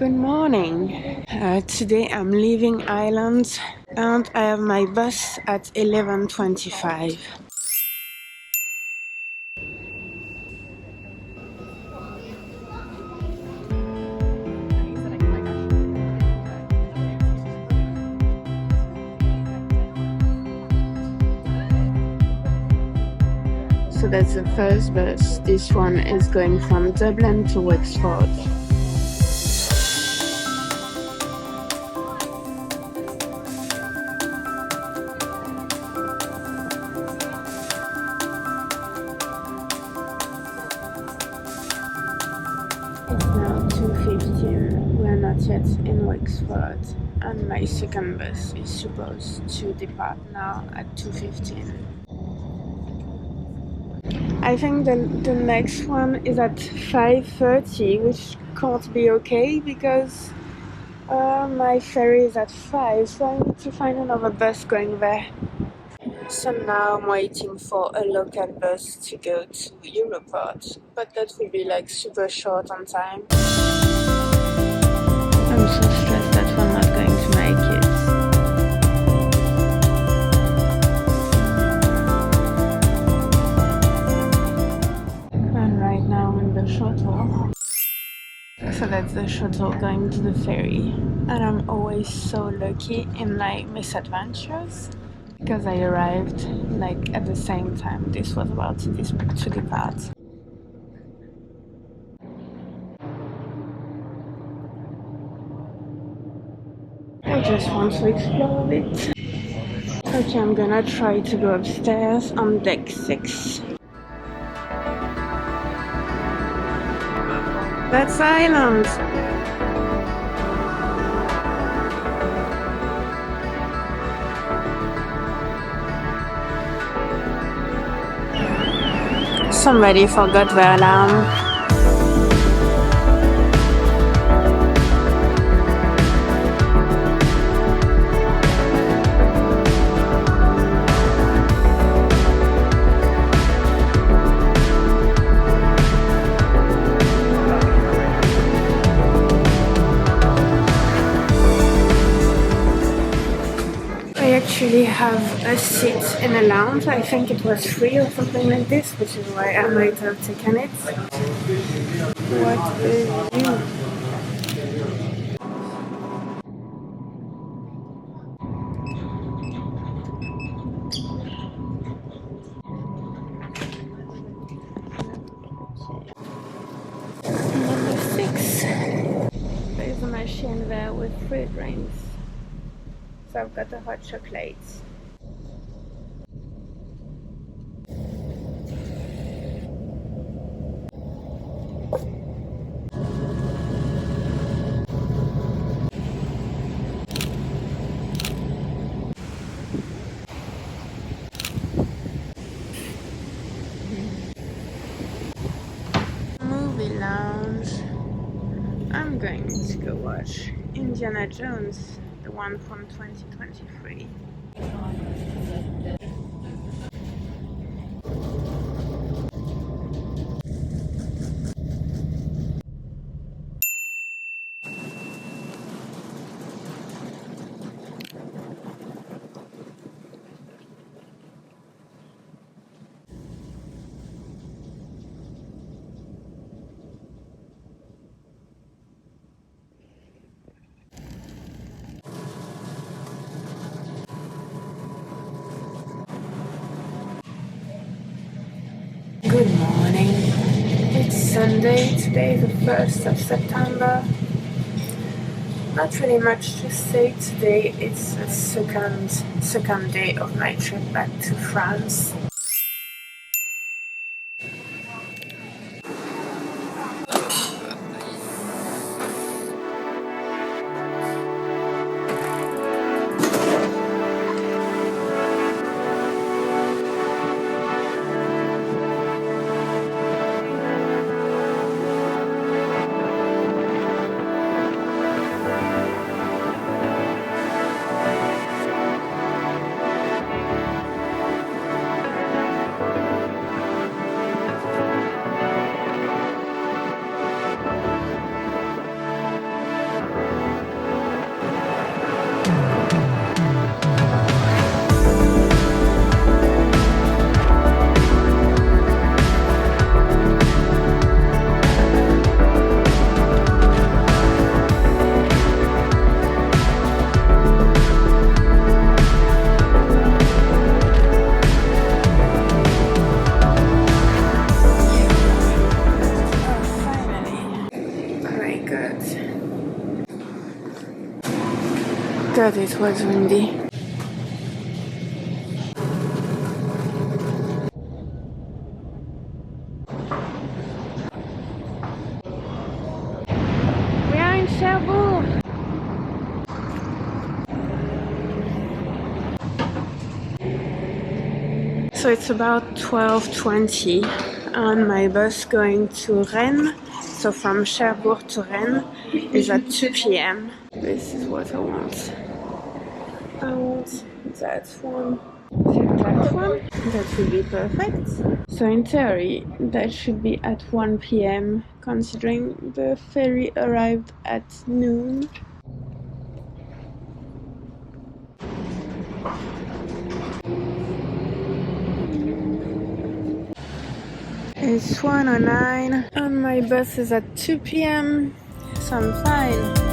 Good morning. Today I'm leaving Ireland and I have my bus at 11:25. So that's the first bus. This one is going from Dublin to Wexford. It's now 2:15. We are not yet in Wexford, and my second bus is supposed to depart now at 2:15. I think the next one is at 5:30, which can't be okay because my ferry is at 5, so I need to find another bus going there. So now I'm waiting for a local bus to go to Europort, but that will be like super short on time. I'm so stressed that we're not going to make it. And right now I'm in the shuttle. So that's the shuttle going to the ferry. And I'm always so lucky in my misadventures because I arrived like at the same time this was about to depart. I just want to explore a bit. Okay, I'm gonna try to go upstairs on deck 6. That's Ireland! Somebody forgot their alarm. I actually have a seat in a lounge. I think it was free or something like this, which is why I might have taken it. What a view! Number 6. There's a machine there with 3 drinks. So I've got a hot chocolate. Movie lounge. I'm going to go watch Indiana Jones, the one from 2023. Good morning. It's Sunday, today is the 1st of September. Not really much to say today. It's the second day of my trip back to France. God, it was windy. We are in Cherbourg. So it's about 12:20 and my bus going to Rennes. So from Cherbourg to Rennes is at 2 p.m. This is what I want. I want that one. That one. That would be perfect. So in theory, that should be at 1 p.m. considering the ferry arrived at noon. It's 1:09 and my bus is at 2 p.m. So I'm fine.